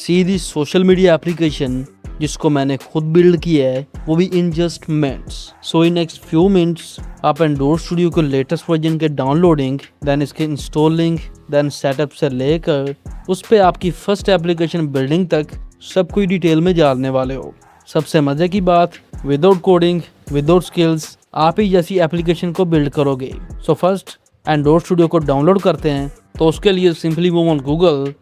सीधी social media application जिसको मैंने खुद बिल्ड किया है, वो भी in just minutes. So in next few minutes आप एंड्रॉइड स्टूडियो को लेटेस्ट वर्जन के डाउनलोडिंग, देन इसके इंस्टॉलिंग, देन सेटअप से लेकर उस पे आपकी फर्स्ट एप्लीकेशन बिल्डिंग तक सब कुछ डिटेल में जानने वाले हो। सबसे मजे की बात, विदाउट कोडिंग, विदाउट स्किल्स आप ही जैसी एप्लीकेशन को बिल्ड करोगे। सो फर्स्ट एंड्रॉइड स्टूडियो को डाउनलोड करते हैं, तो उसके लिए simply move on Google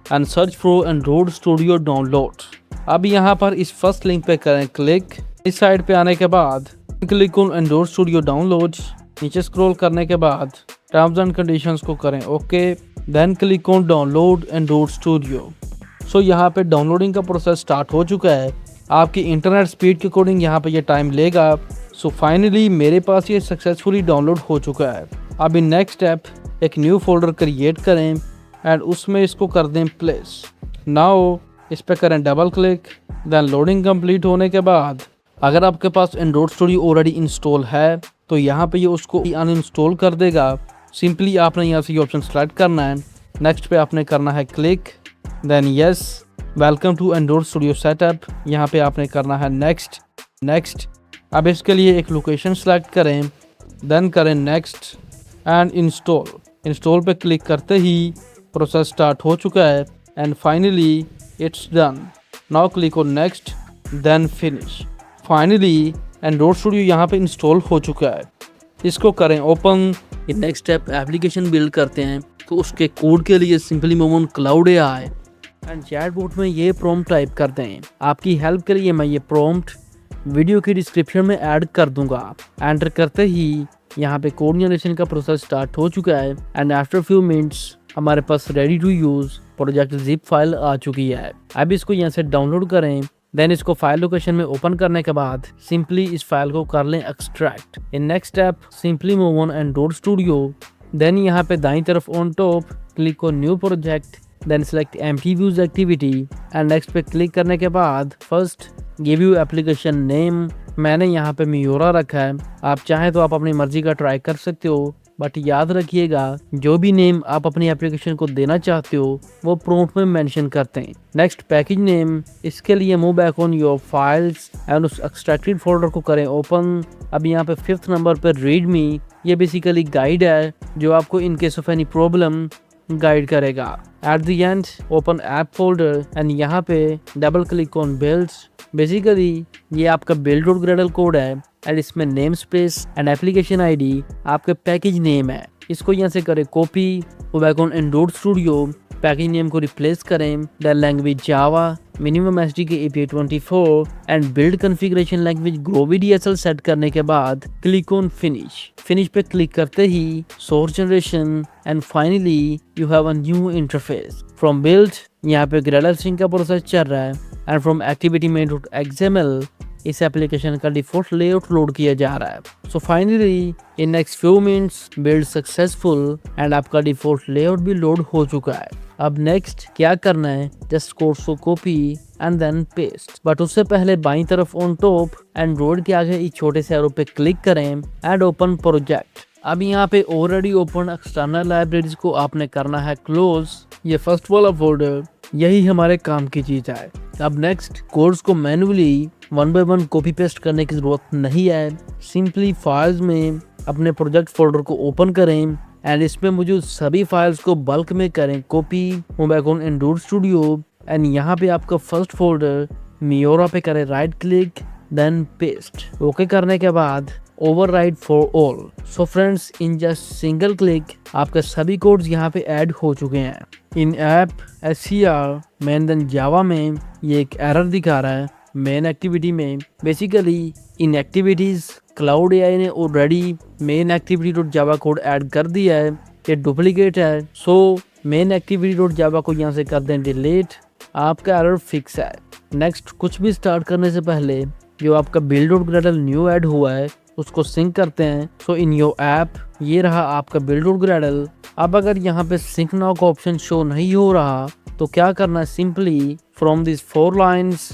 and search for Android Studio download. अब यहाँ पर इस फर्स्ट लिंक पे करें क्लिक। इस साइड पे आने के बाद click on Android Studio download. नीचे स्क्रॉल करने के बाद टर्म्स एंड कंडीशंस को करें okay, then click on download Android Studio. So यहाँ पे डाउनलोडिंग का प्रोसेस स्टार्ट हो चुका है। आपकी इंटरनेट स्पीड के अकॉर्डिंग यहाँ पे ये टाइम लेगा। सो फाइनली मेरे पास ये सक्सेसफुली डाउनलोड हो चुका है। अब इन नेक्स्ट स्टेप एक न्यू फोल्डर क्रिएट करें एंड उसमें इसको कर दें प्लेस। नाउ इस पे करें double click, then loading complete होने के बाद अगर आपके पास एंड्रॉइड स्टूडियो ऑलरेडी इंस्टॉल है तो यहाँ पे ये उसको अनइंस्टॉल कर देगा। सिंपली आपने यहाँ से ये ऑप्शन सेलेक्ट करना है, नेक्स्ट पे आपने करना है click, then yes welcome to Android Studio setup, यहाँ पे आपने करना है नेक्स्ट। अब इसके लिए एक लोकेशन सेलेक्ट करें, देन करें नेक्स्ट एंड इंस्टॉल पे क्लिक करते ही प्रोसेस स्टार्ट हो चुका है and finally it's done. Now click on next then finish. Finally Android Studio यहाँ पे इंस्टॉल हो चुका है। इसको करें open. Next step application build करते हैं, तो उसके कोड के लिए simply move on Claude AI and chatbot में ये प्रॉम्प्ट टाइप कर दें। आपकी हेल्प के लिए मैं ये प्रॉम्प्ट वीडियो की डिस्क्रिप्शन में ऐड कर दूंगा। एंटर करते ही यहाँ पे कोड जनरेशन का प्रोसेस स्टार्ट हो चुका है एंड आफ्टर फ्यू मिनट्स हमारे पास ready to use project zip file आ चुकी है। अब इसको यहाँ से डाउनलोड करें, देन इसको फाइल लोकेशन में ओपन करने के बाद सिंपली इस फाइल को कर लें extract. In next step simply move on Android Studio, then यहाँ पे दाईं तरफ on top click on new project, then select empty views activity and next पे क्लिक करने के बाद first give you application name. मैंने यहाँ पे मियोरा रखा है, आप चाहें तो आप अपनी मर्जी का ट्राई कर सकते हो, बट याद रखिएगा जो भी नेम आप अपनी एप्लीकेशन को देना चाहते हो वो प्रॉम्प्ट में मेंशन करते हैं। नेक्स्ट पैकेज नेम, इसके लिए move back on your files and उस एक्सट्रैक्टेड फोल्डर को करें ओपन। अब यहाँ पे 5th नंबर पर रीड मी, ये बेसिकली गाइड है जो आपको in case of any problem guide करेगा। At the end open app folder and यहाँ पे double click on builds. Basically ये आपका बिल्ड डॉट ग्रेडल कोड है एंड इसमें name space and application ID आपके पैकेज नेम है। इसको यहाँ से करें copy, back on Android Studio, package name को रिप्लेस करें, then language Java, minimum SDK API 24 and build configuration language Groovy DSL set करने के बाद क्लिक ऑन फिनिश पे क्लिक करते ही source generation and finally you have a new interface. From build यहाँ पे ग्रेडल सिंक का प्रोसेस चल रहा है एंड फ्रॉम एक्टिविटी main.xml इस एप्लीकेशन का डिफॉल्ट लेआउट लोड किया जा रहा है। So finally in next few minutes build successful and आपका डिफॉल्ट लेआउट भी लोड हो चुका है। अब नेक्स्ट क्या करना है, जस्ट कोड को copy and then paste. But उससे पहले बाईं तरफ ऑन टॉप एंड्रॉइड के आगे एक छोटे से एरो पे क्लिक करें एंड ओपन प्रोजेक्ट। अब यहाँ पे ऑलरेडी ओपन एक्सटर्नल लाइब्रेरीज को आपने करना है क्लोज। ये फर्स्ट वाला फोल्डर यही हमारे काम की चीज है। अब नेक्स्ट कोड्स को मैन्युअली 1 by 1 कॉपी पेस्ट करने की जरूरत नहीं है। सिंपली फाइल्स में अपने प्रोजेक्ट फोल्डर को ओपन करें एंड इसमें मौजूद सभी फाइल्स को बल्क में करें copy, back on Android Studio and यहाँ पे आपका फर्स्ट फोल्डर मियोरा पे करें right click then paste. Okay करने के बाद override for all. So friends in just single click आपके सभी कोड्स यहाँ पे ऐड हो चुके हैं। इन ऐप SCR मेन देन जावा में ये एक एरर दिखा रहा है मेन एक्टिविटी में। बेसिकली इन एक्टिविटीज क्लाउड एआई ने already main activity dot Java code add कर दिया है, ये डुप्लीकेट है। सो मेन एक्टिविटी डॉट जावा को यहाँ से कर दें डिलीट, आपका एरर फिक्स है। नेक्स्ट कुछ भी स्टार्ट करने से पहले जो आपका build dot Gradle new add हुआ है उसको सिंक करते हैं। सो इन योर ऐप ये रहा आपका बिल्ड डॉट ग्रेडल। अब अगर यहाँ पे सिंक नाउ का ऑप्शन शो नहीं हो रहा तो क्या करना है, simply from this 4 lines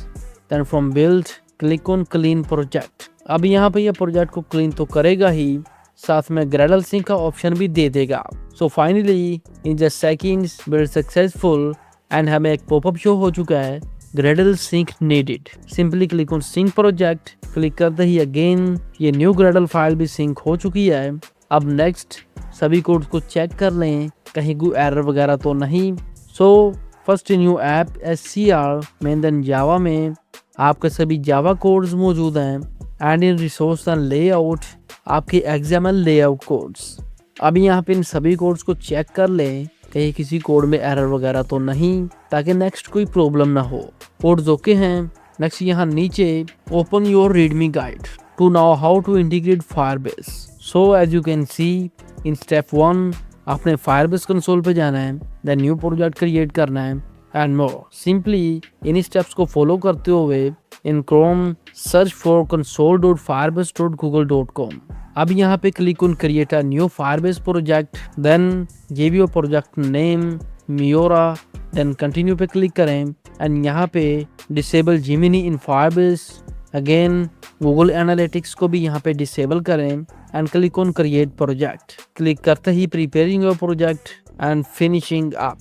then from build click on clean project. अब यहाँ पे ये प्रोजेक्ट को क्लीन तो करेगा ही, साथ में ग्रेडल सिंक का ऑप्शन भी दे देगा। सो finally in just seconds build successful and हमें एक पॉपअप शो हो चुका है Gradle sync needed. Simply click on sync project. Click करते ही अगेन ये न्यू Gradle फाइल भी सिंक हो चुकी है। अब नेक्स्ट सभी कोड्स को चेक कर लें कहीं कोई एरर वगैरह तो नहीं। So first new app SCR में देन जावा में आपके सभी जावा कोड्स मौजूद हैं and in resource and layout आपके XML लेआउट कोड्स। अब यहाँ पे इन सभी कोड्स को चेक कर लें कहीं किसी कोड में एरर वगैरह तो नहीं, ताकि नेक्स्ट कोई प्रॉब्लम ना हो। कोड्स ओके हैं। नेक्स्ट यहाँ नीचे open your readme guide to know how to integrate Firebase. So as you can see in step 1 आपने फायरबेस कंसोल पे जाना है, देन न्यू प्रोजेक्ट क्रिएट करना है and more. Simply in steps को फॉलो करते हुए इन क्रोम सर्च फॉर console.firebase.google.com। अब यहाँ पे click on create a new Firebase project, then give your project name Miora, then continue पे क्लिक करें एंड यहाँ पे disable Gemini in Firebase. Again Google Analytics को भी यहाँ पे डिसेबल करें and click on create project. Click करते ही preparing your project and finishing up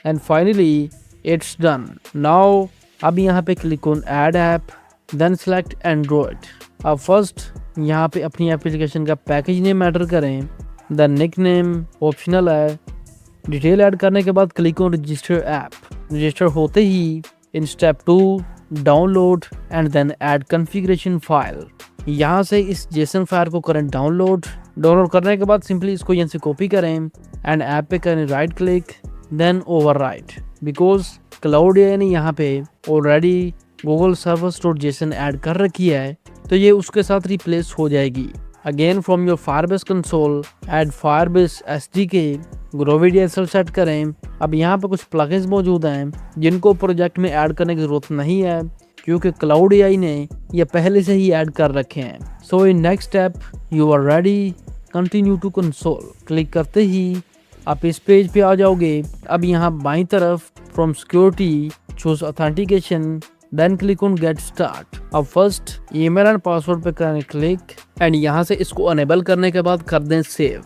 and finally it's done. Now अब यहाँ पे click on add app, then select Android. अब फर्स्ट यहाँ पे अपनी एप्लीकेशन का पैकेज नेम ऐड करें, देन निक नेम ऑप्शनल है। डिटेल ऐड करने के बाद click on register app. Register होते ही in step 2 download and then add configuration file. यहाँ से इस जेसन फाइल को करें डाउनलोड करने के बाद सिंपली इसको यहाँ से कॉपी करें एंड ऐप पे करें right click then overwrite. Because Claude AI ने यहाँ पे ऑलरेडी गूगल सर्वर.json ऐड कर रखी है, तो ये उसके साथ रिप्लेस हो जाएगी। Again from your Firebase console add Firebase SDK ग्रोवी DSL set करें। अब यहाँ पे कुछ प्लगइन्स मौजूद हैं जिनको प्रोजेक्ट में ऐड करने की जरूरत नहीं है, क्योंकि क्लाउड एआई ने ये पहले से ही ऐड कर रखे हैं। So in next step you are ready, continue to console. Click करते ही आप इस पेज पे आ जाओगे। अब यहाँ बाईं तरफ from security choose authentication, then click on get start. अब फर्स्ट ईमेल एंड पासवर्ड पे करें क्लिक एंड यहाँ से इसको अनेबल करने के बाद कर दें save.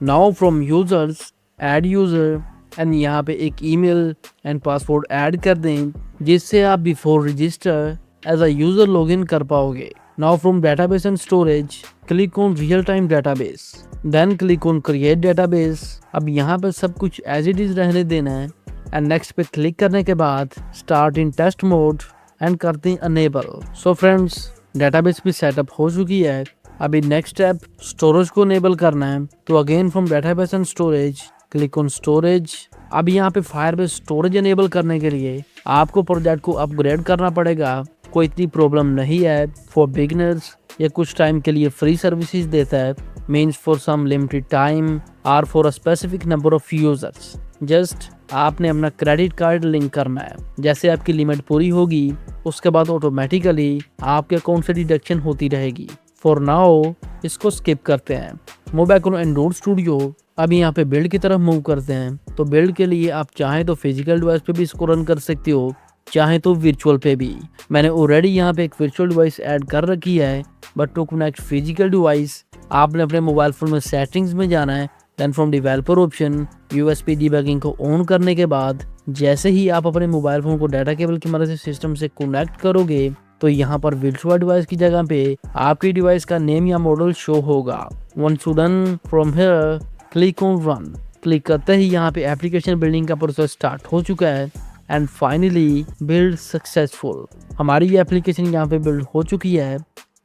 Now from users add user and यहाँ पे एक ईमेल एंड पासवर्ड ऐड कर दें जिससे आप before register as a user login कर पाओगे। Now from database and storage click on real time database, then click on create database. अब यहाँ पे सब कुछ एज इट इज रहने देना है एंड नेक्स्ट पे क्लिक करने के बाद start in test mode and करते हैं अनेबल। सो फ्रेंड्स डेटाबेस भी सेटअप हो चुकी है। अभी नेक्स्ट स्टेप स्टोरेज को अनेबल करना है, तो again from database and storage click on storage. अब यहाँ पे फायरबेस स्टोरेज अनेबल करने के लिए आपको प्रोजेक्ट को अपग्रेड करना पड़ेगा। कोई इतनी प्रॉब्लम नहीं है। फॉर बिगिनर्स ये कुछ टाइम के लिए फ्री सर्विसेज देता है, means for some limited time और for a specific number of users. Just आपने अपना क्रेडिट कार्ड लिंक करना है। जैसे आपकी लिमिट पूरी होगी उसके बाद ऑटोमेटिकली आपके अकाउंट से डिडक्शन होती रहेगी। फॉर नाउ इसको स्किप करते हैं। Move back on Android studio. अभी यहाँ पे बिल्ड की तरफ मूव करते हैं। तो बिल्ड के लिए आप चाहें तो फिजिकल डिवाइस पे भी इसको रन कर सकते हो, चाहे तो वर्चुअल पे भी। मैंने ऑलरेडी यहाँ पे एक वर्चुअल डिवाइस ऐड कर रखी है, but to connect physical device आपने अपने मोबाइल फोन में सेटिंग्स में जाना है, then from developer option USB debugging को ऑन करने के बाद जैसे ही आप अपने मोबाइल फोन को डाटा केबल की मदद से सिस्टम से कनेक्ट करोगे तो यहाँ पर वर्चुअल डिवाइस की जगह पे आपकी डिवाइस का नेम या मॉडल शो होगा। Once done from here click on run. Click करते ही यहाँ पे एप्लीकेशन बिल्डिंग का प्रोसेस स्टार्ट हो चुका है एंड फाइनली बिल्ड सक्सेसफुल। हमारी ये एप्लीकेशन यहाँ पे बिल्ड हो चुकी है।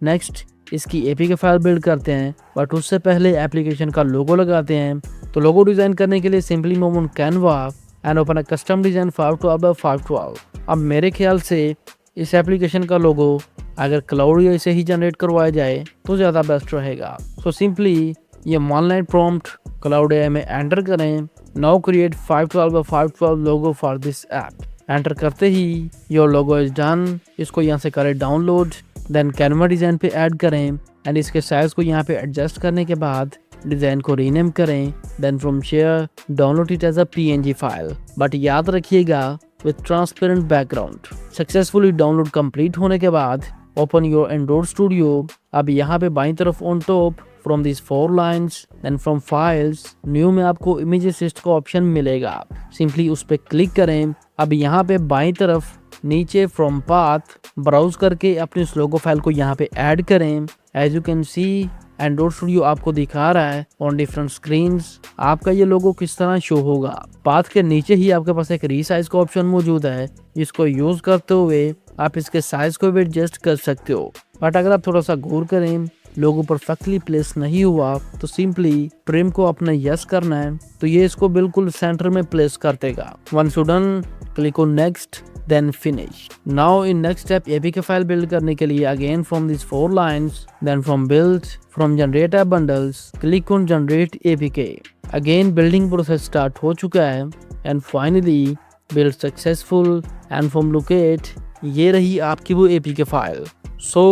नेक्स्ट इसकी APK फाइल बिल्ड करते हैं, बट उससे पहले एप्लीकेशन का लोगो लगाते हैं। तो लोगो डिजाइन करने के लिए simply move on Canva and open a custom design 512x512। अब मेरे ख्याल से इस एप्लीकेशन का लोगो अगर क्लाउड एआई से ही जनरेट करवाया जाए तो ज़्यादा बेस्ट रहेगा। सो सिंपली ये one line prompt Claude AI में एंटर करें, now create 512x512 logo for this app. Enter करते ही योर लोगो इज डन। इसको यहाँ से करें डाउनलोड, देन कैनवा डिज़ाइन पे ऐड करें एंड इसके साइज को यहाँ पे एडजस्ट करने के बाद डिज़ाइन को रीनेम करें, then from share download it as a PNG file, but याद रखिएगा with transparent background. Successfully download complete होने के बाद ओपन योर एंड्रॉइड स्टूडियो। अब यहाँ पे बाईं तरफ on top from these 4 lines, then from files, new में आपको image assist का ऑप्शन मिलेगा, simply उस पे क्लिक करें। अब यहाँ पे बाईं तरफ नीचे from path ब्राउज करके अपनी उस लोगो फाइल को यहाँ पे ऐड करें। As you can see, Android studio आपको दिखा रहा है ऑन डिफरेंट स्क्रीन्स आपका ये लोगो किस तरह शो होगा। पाथ के नीचे ही आपके पास एक रीसाइज का ऑप्शन मौजूद है, जिसको यूज करते हुए आप इसके साइज को भी एडजस्ट कर सकते हो। बट अगर आप थोड़ा सा गौर करें, लोगो परफेक्टली प्लेस नहीं हुआ तो सिंपली ट्रिम को अपने यस करना है, तो ये इसको बिल्कुल सेंटर में प्लेस कर देगा। Once you done, click on next, then finish. Now in next step APK file build करने के लिए again from these 4 lines, then from build, from generate app bundles, click on generate APK. Again building process start हो चुका है and finally build successful and from locate ये रही आपकी वो APK file. So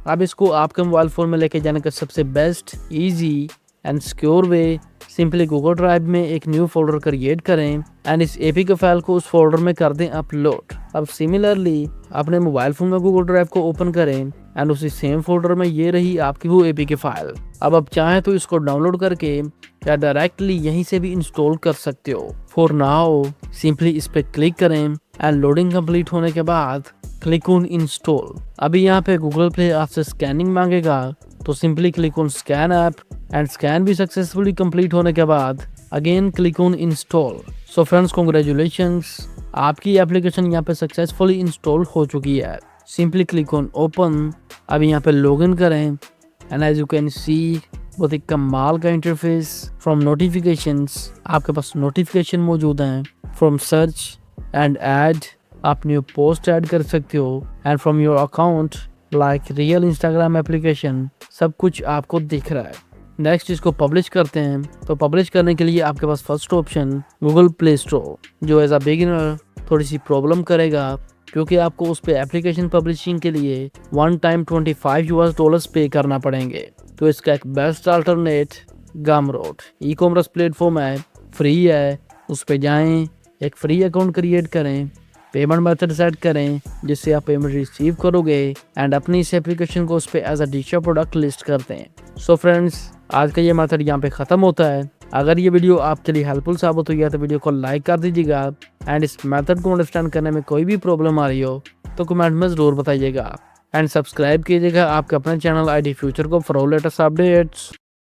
अब इसको आपके मोबाइल फोन में लेके जाने का सबसे best, easy and secure way simply Google drive में एक न्यू फोल्डर क्रिएट करें एंड इस एपीके फाइल को उस फोल्डर में कर दें अपलोड। अब सिमिलरली अपने मोबाइल फोन में गूगल ड्राइव को ओपन करें एंड उसी सेम फोल्डर में ये रही आपकी वो एपीके फाइल। अब आप चाहें तो इसको डाउनलोड करके या डायरेक्टली यहीं से भी इंस्टॉल कर सकते हो। फॉर नाउ सिंपली इस पे क्लिक करें एंड लोडिंग कंप्लीट होने के बाद क्लिक ऑन इंस्टॉल। अभी यहाँ पे गूगल प्ले आपसे स्कैनिंग मांगेगा, तो simply click on scan app and scan भी सक्सेसफुली कंप्लीट होने के बाद again click on install. So friends congratulations, आपकी एप्लीकेशन यहाँ पे सक्सेसफुली इंस्टॉल हो चुकी है। Simply click on open. अब यहाँ पे लॉगिन करें and as you can see बहुत ही कमाल का इंटरफेस। फ्रॉम नोटिफिकेशंस आपके पास नोटिफिकेशन मौजूद हैं, फ्रॉम सर्च एंड ऐड आप न्यू पोस्ट ऐड कर सकते हो and from your account like real Instagram application सब कुछ आपको दिख रहा है। नेक्स्ट इसको पब्लिश करते हैं, तो पब्लिश करने के लिए आपके पास first option Google Play Store, जो एज अ बिगिनर थोड़ी सी प्रॉब्लम करेगा क्योंकि आपको उस पे एप्लीकेशन पब्लिशिंग के लिए वन टाइम $25 पे करना पड़ेंगे। तो इसका एक best alternate Gumroad e commerce platform है, फ्री है, उस पे जाएं, एक फ्री अकाउंट क्रिएट करें, पेमेंट मेथड सेट करें जिससे आप पेमेंट रिसीव करोगे एंड अपनी इस एप्लीकेशन को उस पे एज अ डिशर प्रोडक्ट लिस्ट करते हैं। सो फ्रेंड्स आज का ये मेथड यहाँ पे ख़त्म होता है। अगर ये वीडियो आपके लिए हेल्पफुल साबित हुई है तो वीडियो को लाइक कर दीजिएगा एंड इस मेथड को अंडरस्टैंड करने में कोई भी प्रॉब्लम आ रही हो तो कमेंट में ज़रूर बताइएगा एंड सब्सक्राइब कीजिएगा आपके अपने चैनल ID फ्यूचर को फॉर लेटेस्ट अपडेट्स।